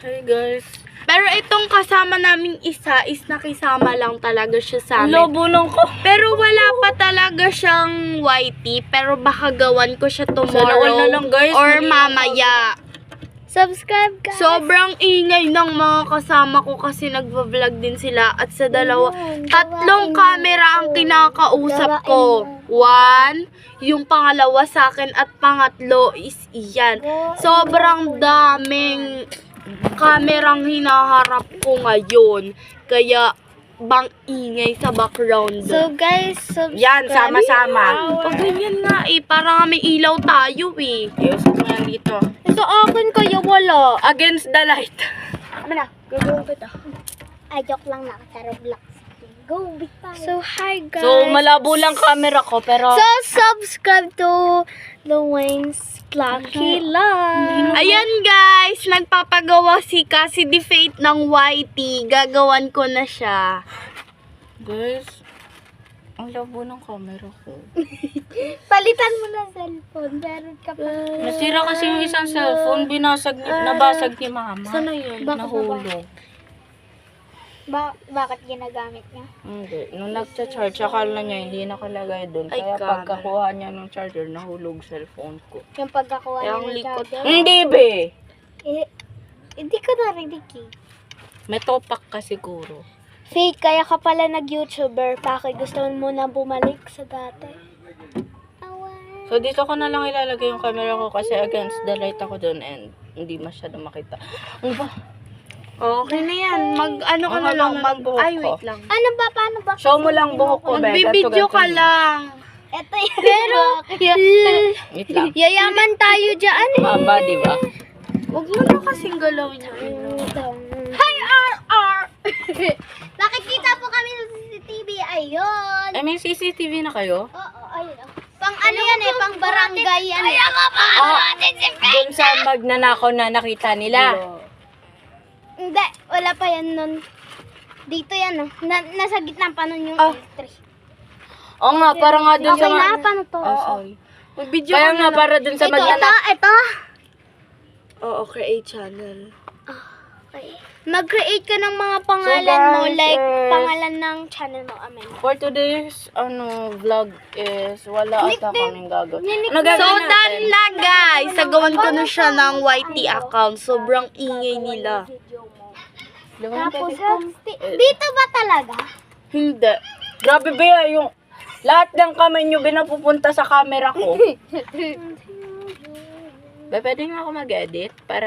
Hey guys. Pero itong kasama naming isa is nakisama lang talaga siya sa amin. Lobo lang ko. Pero wala pa talaga siyang whitey. Pero baka gawan ko siya tomorrow na lang, guys. or Mali mamaya. Subscribe, guys. Sobrang ingay ng mga kasama ko kasi nagva-vlog din sila. At sa tatlong camera ang kinakausap ko. One, yung pangalawa sa akin at pangatlo is iyan. Sobrang daming kamerang hinaharap ko ngayon. Kaya bang ingay sa background. So, guys, subscribe. Yan, sama-sama. Pag ganyan nga parang may ilaw tayo Ayusin mo yan dito. Sa akin kaya wala. Against the light. Ano na? Gagawin ko to. Ay, joke lang na. Sa Roblox. Go, big time. So, hi, guys. So, malabo lang camera ko, pero... So, subscribe to Dwayne's Lucky Love. Ayan guys, nagpapagawa si Cassie the Fate ng YT. Gagawan ko na siya. Guys, ang labo ng camera ko. Palitan mo na cellphone. Meron ka pa. Nasira kasi yung isang cellphone, nabasag ni mama. Sana yun? Nahulog. Bakit ginagamit niya? Hindi. Nung nagcha-charge, akala niya hindi nakalagay doon. Ay, Kaya camera. pagkakuha niya ng charger, nahulog cellphone ko. Yung pagkakuha Kaya niya ang ng likot. charger. Hindi, be! Hindi ko narinig eh. May topak ka siguro. Fake, kaya ka pala nag-YouTuber. Bakit gusto mo na bumalik sa dati? So, dito ko na lang ilalagay yung camera ko kasi against the light ako doon and hindi masyado makita. Ano ba? Okay na yan. Ano ka na lang. Ay, wait lang. Ano ba? Paano ba? Show mo lang buhok ko, be. Magbibideo ka lang. Ito yun. Pero, Wait lang. yayaman tayo dyan. Maba, di ba? Huwag mo na kasing galawin yan. Hi, RR! Nakikita po kami sa CCTV. Ayun. Ay, may CCTV na kayo? Oo, ayun. Pang ano yan eh, pang barangay yan. Kaya nga pa, Doon sa magnanakaw na nakita nila. Hindi, wala pa yan nun. Dito yan, no? Nasa gitna pa nun yung entry. Oo nga, para nga doon sa... Okay na, paano to? sorry. Magbideo Kaya ka nga, na lang. para doon sa Ito. Oo, create channel. Okay. Mag-create ka ng mga pangalan So, mo, guys, like pangalan ng channel mo, amen. For today's vlog is wala ata kaming gagawin. Ano So, gagawin done natin? na guys. Sagawan ko na siya ng YT account. Sobrang ingay nila. Tapos, dito ba talaga? Hindi. Grabe ba yung lahat ng kamay nyo binapupunta sa camera ko. Pwede nga ako mag-edit para